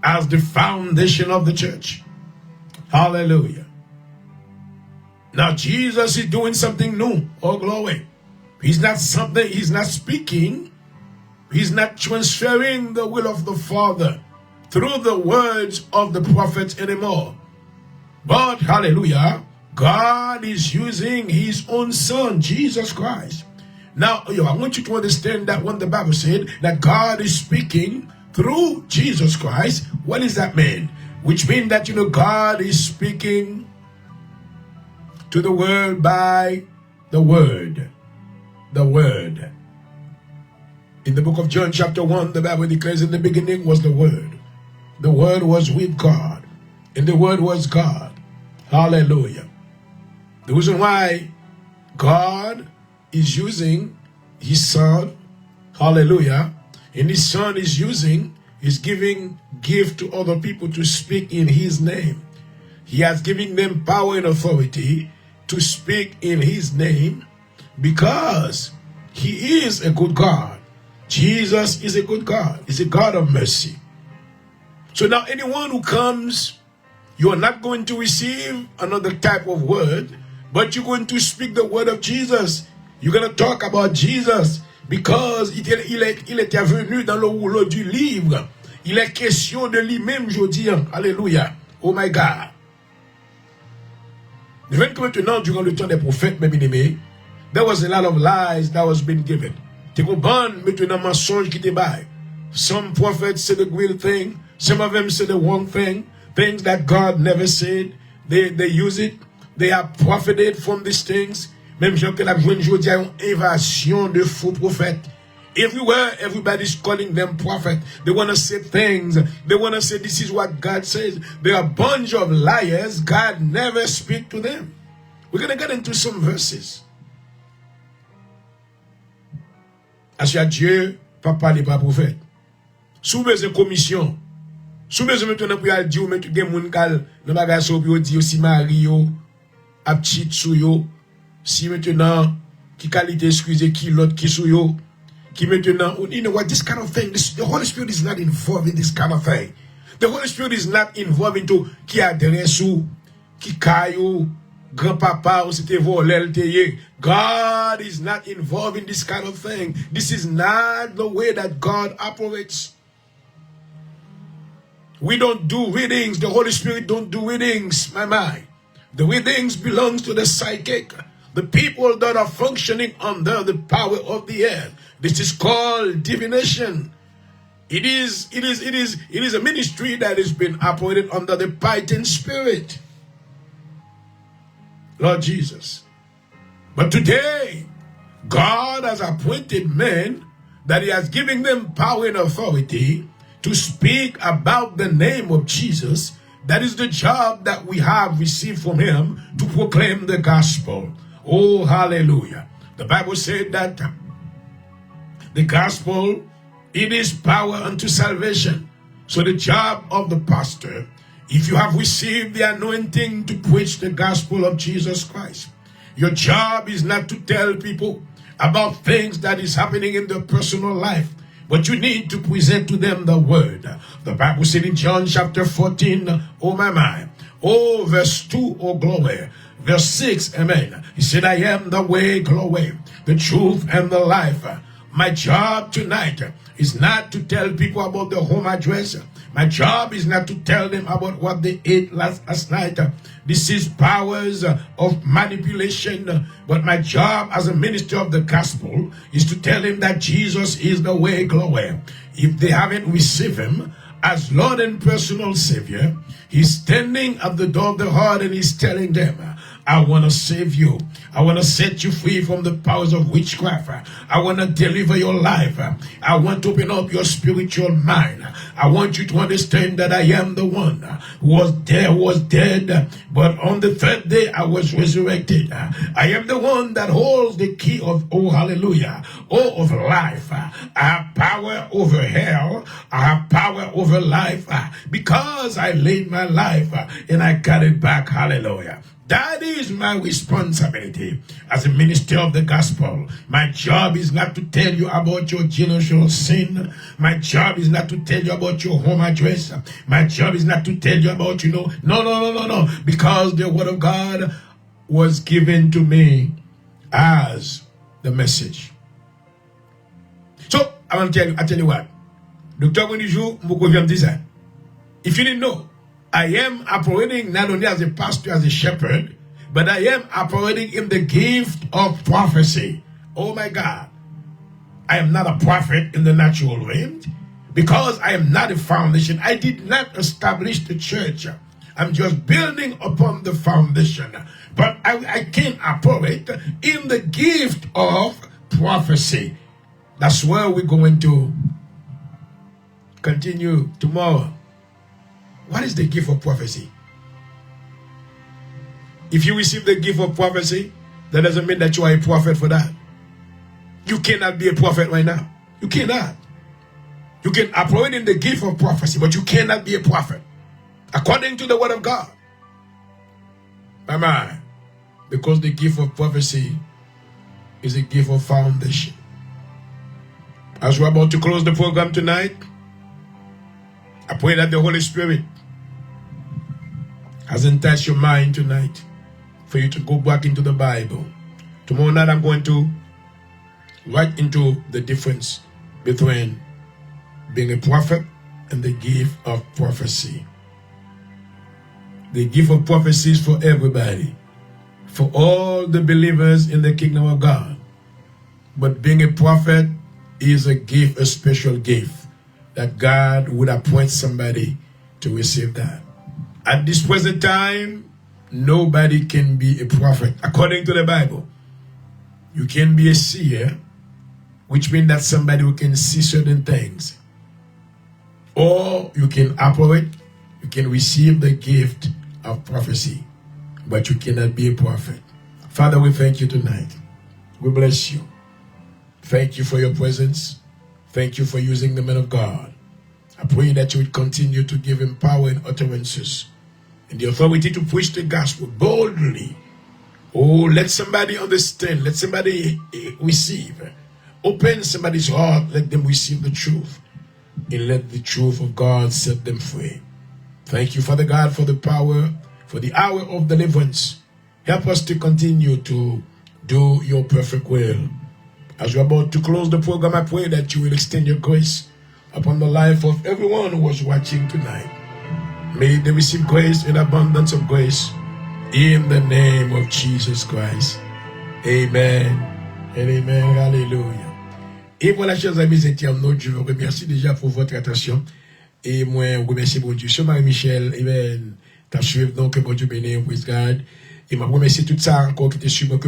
as the foundation of the church. Hallelujah. Now, Jesus is doing something new. Oh, glory. He's not speaking. He's not transferring the will of the Father through the words of the prophets anymore. But, hallelujah, God is using his own Son, Jesus Christ. Now, I want you to understand that when the Bible said that God is speaking through Jesus Christ, what does that mean? Which means that, God is speaking to the world by the Word. The Word. In the book of John chapter 1, the Bible declares in the beginning was the Word. The Word was with God. And the Word was God. Hallelujah. The reason why God is using his Son, hallelujah, and his Son is giving gift to other people to speak in his name. He has given them power and authority to speak in his name because he is a good God. Jesus is a good God. He's a God of mercy. So now anyone who comes, you are not going to receive another type of word, but you're going to speak the word of Jesus. You're going to talk about Jesus because il était venu dans le rouleau du livre. Il est question de lui-même, je dis. Alléluia. Oh my God. Even maintenant, durant le temps des prophètes, mes bien-aimés, there was a lot of lies that was being given. Tu comprends maintenant mensonge qui te baille. Some prophets say the real thing. Some of them say the wrong thing. Things that God never said. They use it. They are profited from these things. Même gens que la journée aujourd'hui ont invasion de faux prophètes. Everywhere, everybody's calling them prophet. They want to say things. They want to say this is what God says. They are a bunch of liars. God never speak to them. We're going to get into some verses. As ya Dieu, papa n'est pas prophète. Sous besoin commission. Sous besoin maintenant pour y dire mais tout gen moun kal dans bagage so puis di aussi Mario a petit sou yo. Si maintenant qui qualité excusez qui l'autre qui sou yo. Qui maintenant, you know what, this kind of thing, the Holy Spirit is not involved in this kind of thing. The Holy Spirit is not involved into qui adresse ou, qui caillou, grand-papa ou c'était volel teye. God is not involved in this kind of thing. This is not the way that God operates. We don't do readings. The Holy Spirit don't do readings, my mind. The readings belongs to the psychic. The people that are functioning under the power of the air. This is called divination. It is a ministry that has been operated under the Python spirit. Lord Jesus. But today, God has appointed men that he has given them power and authority to speak about the name of Jesus That is the job that we have received from him, to proclaim the gospel. Oh, hallelujah. The Bible said that the gospel, it is power unto salvation. So the job of the pastor, if you have received the anointing to preach the gospel of Jesus Christ, your job is not to tell people about things that is happening in their personal life, but you need to present to them the word. The Bible said in John chapter 14, oh my, oh verse 2, oh glory, verse 6, amen. He said, I am the way, glory, the truth, and the life. My job tonight is not to tell people about the home address. My job is not to tell them about what they ate last night. This is powers of manipulation. But my job as a minister of the gospel is to tell them that Jesus is the way, glory. If they haven't received him as Lord and personal Savior, he's standing at the door of the heart and he's telling them, I want to save you. I want to set you free from the powers of witchcraft. I want to deliver your life. I want to open up your spiritual mind. I want you to understand that I am the one who was dead, but on the third day I was resurrected. I am the one that holds the key of, oh hallelujah, oh of life. I have power over hell. I have power over life because I laid my life and I got it back. Hallelujah. That is my responsibility as a minister of the gospel. My job is not to tell you about your generational sin. My job is not to tell you about your home address. My job is not to tell you about, no. Because the word of God was given to me as the message. So, I want to tell you what. Dr. Bonijou, if you didn't know, I am operating not only as a pastor, as a shepherd, but I am operating in the gift of prophecy. Oh my God. I am not a prophet in the natural realm because I am not a foundation. I did not establish the church. I'm just building upon the foundation. But I can operate in the gift of prophecy. That's where we're going to continue tomorrow. What is the gift of prophecy? If you receive the gift of prophecy, that doesn't mean that you are a prophet for that. You cannot be a prophet right now. You cannot. You can operate in the gift of prophecy, but you cannot be a prophet. According to the word of God. Amen. Because the gift of prophecy is a gift of foundation. As we're about to close the program tonight, I pray that the Holy Spirit has enticed your mind tonight for you to go back into the Bible. Tomorrow night I'm going to write into the difference between being a prophet and the gift of prophecy. The gift of prophecy is for everybody, for all the believers in the kingdom of God. But being a prophet is a gift, a special gift, that God would appoint somebody to receive that. At this present time, nobody can be a prophet. According to the Bible, you can be a seer, which means that somebody who can see certain things. Or you can operate, you can receive the gift of prophecy, but you cannot be a prophet. Father, we thank you tonight. We bless you. Thank you for your presence. Thank you for using the man of God. I pray that you would continue to give him power and utterances and the authority to preach the gospel boldly. Oh, let somebody understand. Let somebody receive. Open somebody's heart. Let them receive the truth. And let the truth of God set them free. Thank you, Father God, for the power, for the hour of deliverance. Help us to continue to do your perfect will. As we're about to close the program, I pray that you will extend your grace upon the life of everyone who was watching tonight. May they receive grace and abundance of grace in the name of Jesus Christ. Amen and amen. Hallelujah. Et voilà, chers amis internautes, je vous remercie déjà pour votre attention. Et moi, je remercie mon Dieu. Je suis Marie-Michel. Amen. T'as suivi donc, que mon Dieu bénisse, praise God. Et je remercie tout ça encore qui était sur moi, que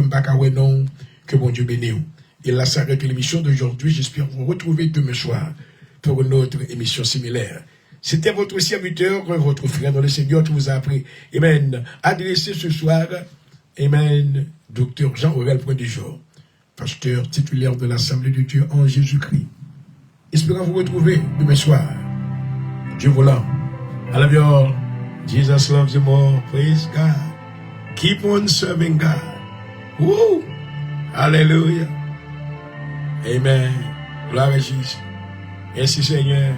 non, que mon Dieu bénisse. Et là, ça arrête l'émission d'aujourd'hui. J'espère vous retrouver demain soir pour une autre émission similaire. C'était votre serviteur, votre frère dans le Seigneur qui vous a appris. Amen. Adressé ce soir. Amen. Docteur Jean-Aurel Point du jour. Pasteur titulaire de l'Assemblée de Dieu en Jésus-Christ. Espérons vous retrouver demain soir. Dieu voulant. I love you all. Jesus loves you more. Praise God. Keep on serving God. Woo! Hallelujah. Amen. Gloire à Jésus. Merci Seigneur.